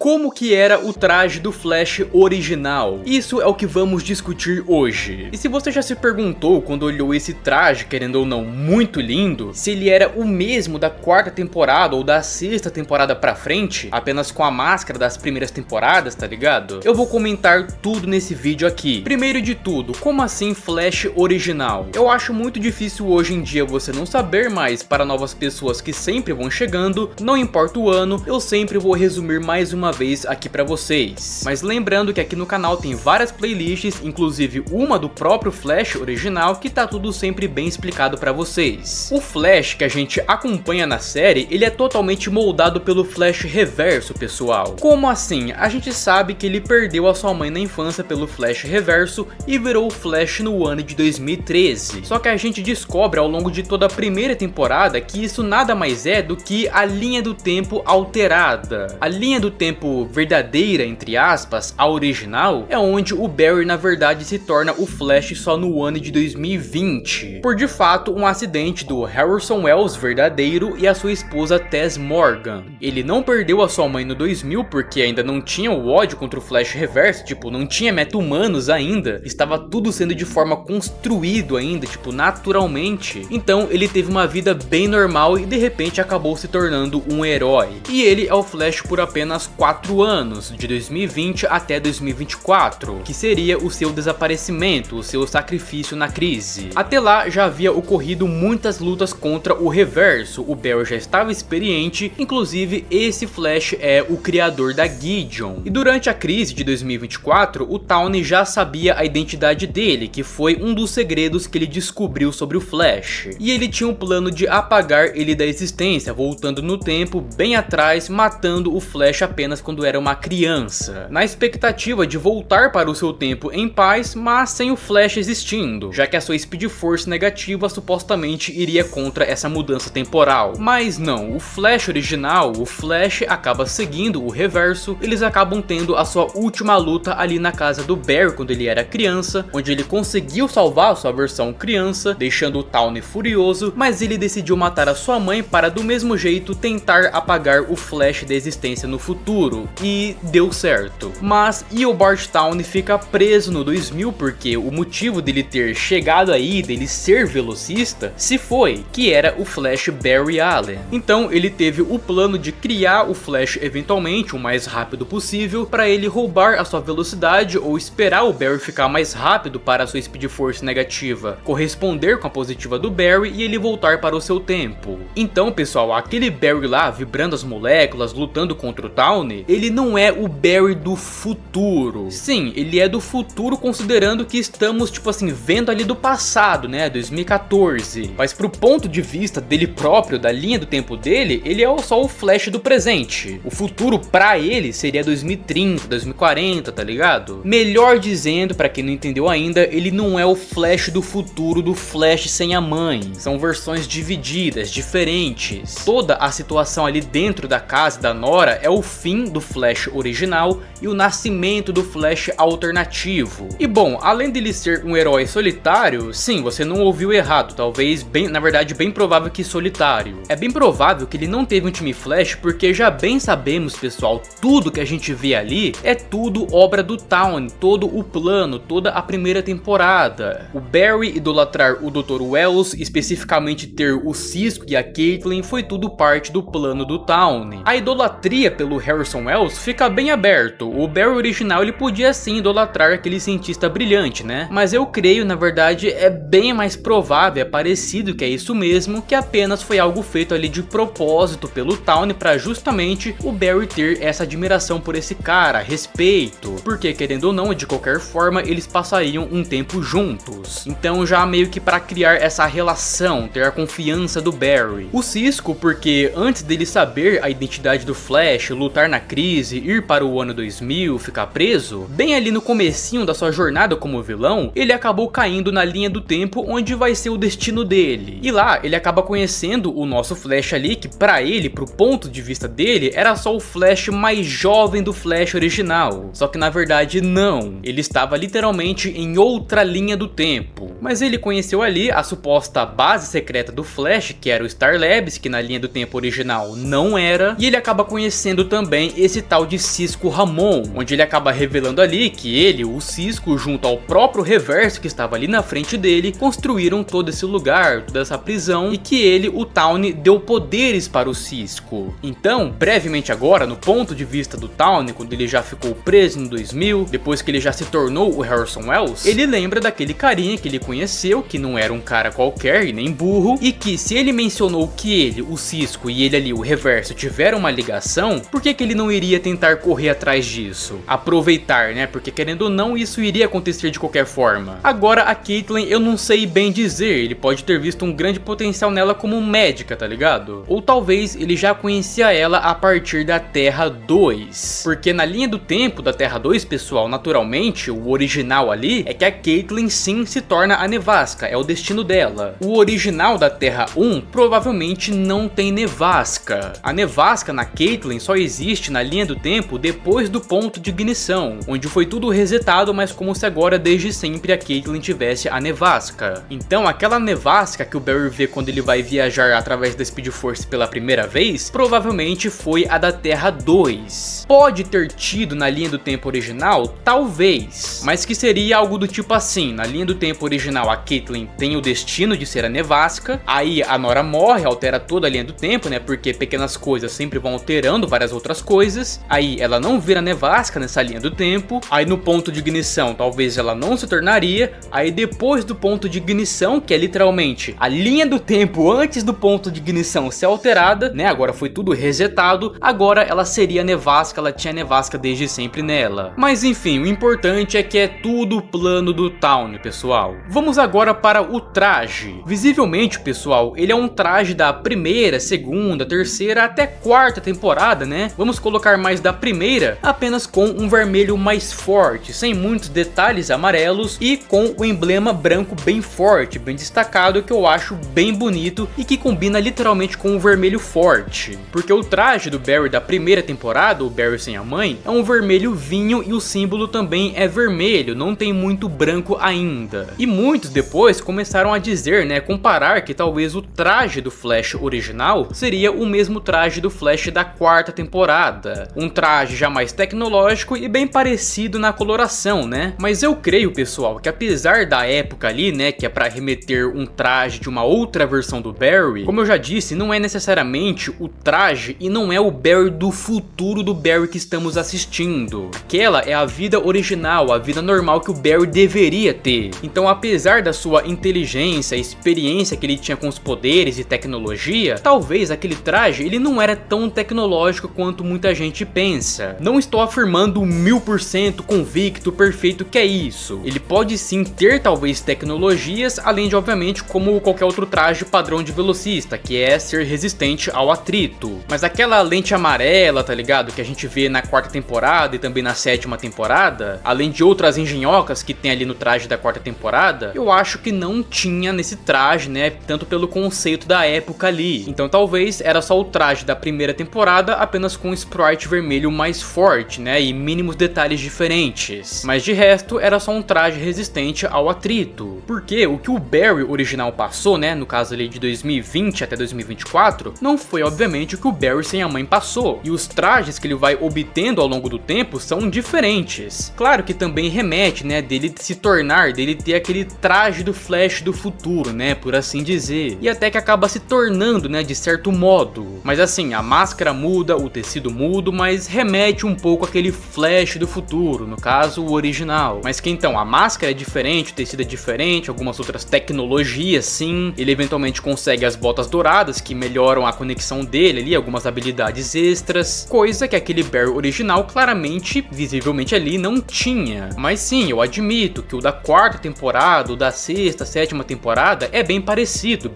Como que era o traje do Flash original? Isso é o que vamos discutir hoje. E se você já se perguntou quando olhou esse traje, querendo ou não, muito lindo, se ele era o mesmo da quarta temporada ou da sexta temporada pra frente, apenas com a máscara das primeiras temporadas, tá ligado? Eu vou comentar tudo nesse vídeo aqui. Primeiro de tudo, como assim Flash original? Eu acho muito difícil hoje em dia você não saber, mas para novas pessoas que sempre vão chegando, não importa o ano, eu sempre vou resumir mais uma vez aqui pra vocês. Mas lembrando que aqui no canal tem várias playlists, inclusive uma do próprio Flash original, que tá tudo sempre bem explicado pra vocês. O Flash que a gente acompanha na série, ele é totalmente moldado pelo Flash reverso, pessoal. Como assim? A gente sabe que ele perdeu a sua mãe na infância pelo Flash reverso e virou o Flash no ano de 2013. Só que a gente descobre ao longo de toda a primeira temporada que isso nada mais é do que a linha do tempo alterada. A linha do tempo verdadeira, entre aspas, a original, é onde o Barry na verdade se torna o Flash só no ano de 2020. Por de fato um acidente do Harrison Wells verdadeiro e a sua esposa Tess Morgan. Ele não perdeu a sua mãe no 2000 porque ainda não tinha o ódio contra o Flash reverso, tipo, não tinha meta-humanos ainda, estava tudo sendo de forma construído ainda, tipo, naturalmente. Então ele teve uma vida bem normal e de repente acabou se tornando um herói. E ele é o Flash por apenas 4 anos, de 2020 até 2024, que seria o seu desaparecimento, o seu sacrifício na crise. Até lá já havia ocorrido muitas lutas contra o reverso, o Barry já estava experiente, inclusive esse Flash é o criador da Gideon. E durante a crise de 2024, o Tawny já sabia a identidade dele, que foi um dos segredos que ele descobriu sobre o Flash. E ele tinha um plano de apagar ele da existência, voltando no tempo bem atrás, matando o Flash apenas quando era uma criança, na expectativa de voltar para o seu tempo em paz, mas sem o Flash existindo, já que a sua Speed Force negativa supostamente iria contra essa mudança temporal. Mas não, o Flash original, o Flash acaba seguindo o reverso, eles acabam tendo a sua última luta ali na casa do Barry quando ele era criança, onde ele conseguiu salvar a sua versão criança, deixando o Tawny furioso, mas ele decidiu matar a sua mãe para do mesmo jeito tentar apagar o Flash da existência no futuro, e deu certo. Mas Eobard Tawny fica preso no 2000 porque o motivo dele ter chegado aí, dele ser velocista, se foi, que era o Flash Barry Allen. Então ele teve o plano de criar o Flash eventualmente o mais rápido possível para ele roubar a sua velocidade ou esperar o Barry ficar mais rápido para a sua Speed Force negativa corresponder com a positiva do Barry e ele voltar para o seu tempo. Então pessoal, aquele Barry lá vibrando as moléculas, lutando contra o Tawny, ele não é o Barry do futuro. Sim, ele é do futuro considerando que estamos, tipo assim, vendo ali do passado, né, 2014. Mas pro ponto de vista dele próprio, da linha do tempo dele, ele é só o Flash do presente. O futuro pra ele seria 2030, 2040, tá ligado? Melhor dizendo, pra quem não entendeu ainda, ele não é o Flash do futuro do Flash sem a mãe. São versões divididas, diferentes. Toda a situação ali dentro da casa da Nora é o fim do Flash original e o nascimento do Flash alternativo. E bom, além dele ser um herói solitário, sim, você não ouviu errado, talvez bem, na verdade bem provável que solitário. É bem provável que ele não teve um time Flash porque já bem sabemos, pessoal, tudo que a gente vê ali é tudo obra do Tawny, todo o plano, toda a primeira temporada. O Barry idolatrar o Dr. Wells, especificamente ter o Cisco e a Caitlin, foi tudo parte do plano do Tawny. A idolatria pelo Harrison Wells fica bem aberto. O Barry original ele podia sim idolatrar aquele cientista brilhante, né? Mas eu creio, na verdade, é bem mais provável, é parecido que é isso mesmo, que apenas foi algo feito ali de propósito pelo Tawny para justamente o Barry ter essa admiração por esse cara, respeito, porque querendo ou não, de qualquer forma, eles passariam um tempo juntos. Então já meio que para criar essa relação, ter a confiança do Barry. O Cisco, porque antes dele saber a identidade do Flash, lutar na crise, ir para o ano 2000, ficar preso, bem ali no comecinho da sua jornada como vilão, ele acabou caindo na linha do tempo onde vai ser o destino dele. E lá ele acaba conhecendo o nosso Flash ali, que pra ele, pro ponto de vista dele, era só o Flash mais jovem do Flash original. Só que na verdade não, ele estava literalmente em outra linha do tempo. Mas ele conheceu ali a suposta base secreta do Flash, que era o Star Labs, que na linha do tempo original não era, e ele acaba conhecendo também também esse tal de Cisco Ramon, onde ele acaba revelando ali que ele, o Cisco, junto ao próprio Reverso que estava ali na frente dele, construíram todo esse lugar, toda essa prisão, e que ele, o Tawny, deu poderes para o Cisco. Então, brevemente agora, no ponto de vista do Tawny, quando ele já ficou preso em 2000, depois que ele já se tornou o Harrison Wells, ele lembra daquele carinha que ele conheceu, que não era um cara qualquer e nem burro, e que se ele mencionou que ele, o Cisco, e ele ali, o Reverso, tiveram uma ligação, por que ele não iria tentar correr atrás disso? Aproveitar, né? Porque querendo ou não, isso iria acontecer de qualquer forma. Agora, a Caitlyn, eu não sei bem dizer, ele pode ter visto um grande potencial nela como médica, tá ligado? Ou talvez ele já conhecia ela a partir da Terra 2. Porque na linha do tempo da Terra 2, pessoal, naturalmente, o original ali é que a Caitlyn sim se torna a Nevasca, é o destino dela. O original da Terra 1 provavelmente não tem Nevasca. A Nevasca na Caitlyn só existe na linha do tempo depois do ponto de ignição, onde foi tudo resetado, mas como se agora desde sempre a Caitlyn tivesse a Nevasca. Então aquela Nevasca que o Barry vê quando ele vai viajar através da Speed Force pela primeira vez, provavelmente foi a da Terra 2. Pode ter tido na linha do tempo original? Talvez, mas que seria algo do tipo assim: na linha do tempo original a Caitlyn tem o destino de ser a Nevasca, aí a Nora morre, altera toda a linha do tempo, né, porque pequenas coisas sempre vão alterando várias outras coisas, aí ela não vira Nevasca nessa linha do tempo, aí no ponto de ignição talvez ela não se tornaria, aí depois do ponto de ignição, que é literalmente a linha do tempo antes do ponto de ignição ser alterada, né, agora foi tudo resetado, agora ela seria Nevasca, ela tinha Nevasca desde sempre nela. Mas enfim, o importante é que é tudo plano do Tawny, pessoal. Vamos agora para o traje. Visivelmente, pessoal, ele é um traje da primeira, segunda, terceira até quarta temporada, né? Vamos colocar mais da primeira, apenas com um vermelho mais forte, sem muitos detalhes amarelos e com o emblema branco bem forte, bem destacado, que eu acho bem bonito e que combina literalmente com o vermelho forte. Porque o traje do Barry da primeira temporada, o Barry sem a mãe, é um vermelho vinho e o símbolo também é vermelho, não tem muito branco ainda. E muitos depois começaram a dizer, né, comparar que talvez o traje do Flash original seria o mesmo traje do Flash da quarta temporada. Um traje já mais tecnológico e bem parecido na coloração, né? Mas eu creio, pessoal, que apesar da época ali, né, que é pra remeter um traje de uma outra versão do Barry, como eu já disse, não é necessariamente o traje e não é o Barry do futuro do Barry que estamos assistindo. Aquela é a vida original, a vida normal que o Barry deveria ter. Então, apesar da sua inteligência, experiência que ele tinha com os poderes e tecnologia, talvez aquele traje ele não era tão tecnológico quanto muita gente pensa. Não estou afirmando 1000% convicto, perfeito que é isso. Ele pode sim ter talvez tecnologias, além de obviamente como qualquer outro traje padrão de velocista, que é ser resistente ao atrito. Mas aquela lente amarela, tá ligado? Que a gente vê na quarta temporada e também na sétima temporada, além de outras engenhocas que tem ali no traje da quarta temporada, eu acho que não tinha nesse traje, né? Tanto pelo conceito da época ali. Então talvez era só o traje da primeira temporada, apenas com um sprite vermelho mais forte, né? E mínimos detalhes diferentes. Mas de resto, era só um traje resistente ao atrito. Porque o que o Barry original passou, né? No caso ali de 2020 até 2024, não foi obviamente o que o Barry sem a mãe passou. E os trajes que ele vai obtendo ao longo do tempo são diferentes. Claro que também remete, né? Dele se tornar, dele ter aquele traje do Flash do futuro, né? Por assim dizer. E até que acaba se tornando, né? De certo modo. Mas assim, a máscara muda, o tecido muda, mas remete um pouco àquele Flash do futuro, no caso o original. Mas que então, a máscara é diferente, o tecido é diferente, algumas outras tecnologias sim. Ele eventualmente consegue as botas douradas, que melhoram a conexão dele ali, algumas habilidades extras. Coisa que aquele Barry original claramente, visivelmente ali, não tinha. Mas sim, eu admito que o da quarta temporada, o da sexta, sétima temporada é bem parecido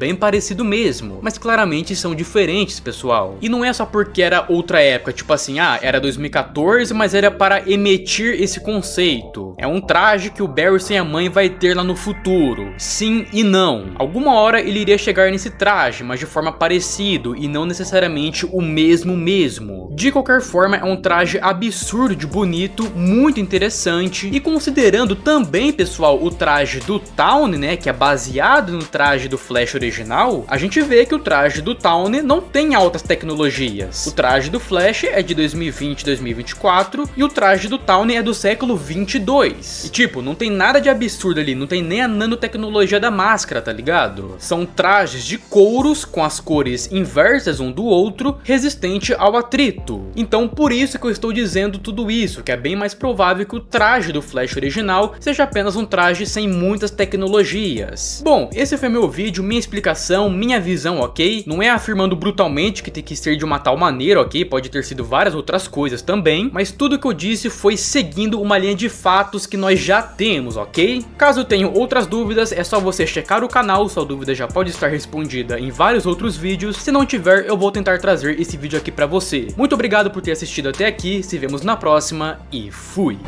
mesmo. Mas claramente são diferentes, pessoal. E não é só porque era outra época, tipo assim, era 2014, mas era para emitir esse conceito. É um traje que o Barry sem a mãe vai ter lá no futuro. Sim e não. Alguma hora ele iria chegar nesse traje, mas de forma parecido e não necessariamente o mesmo. De qualquer forma, é um traje absurdo de bonito, muito interessante. E considerando também, pessoal, o traje do Tawny, né, que é baseado no traje do Flash original, a gente vê que o traje do Tawny não tem altas tecnologias. O traje do Flash Flash é de 2020-2024 e o traje do Tawny é do século 22. E tipo, não tem nada de absurdo ali, não tem nem a nanotecnologia da máscara, tá ligado? São trajes de couros com as cores inversas um do outro, resistente ao atrito. Então por isso que eu estou dizendo tudo isso, que é bem mais provável que o traje do Flash original seja apenas um traje sem muitas tecnologias. Bom, esse foi meu vídeo, minha explicação, minha visão, ok? Não é afirmando brutalmente que tem que ser de uma tal maneira, ok? Pode ter sido várias outras coisas também, mas tudo que eu disse foi seguindo uma linha de fatos que nós já temos, ok? Caso tenham outras dúvidas, é só você checar o canal, sua dúvida já pode estar respondida em vários outros vídeos. Se não tiver, eu vou tentar trazer esse vídeo aqui pra você. Muito obrigado por ter assistido até aqui, se vemos na próxima e fui!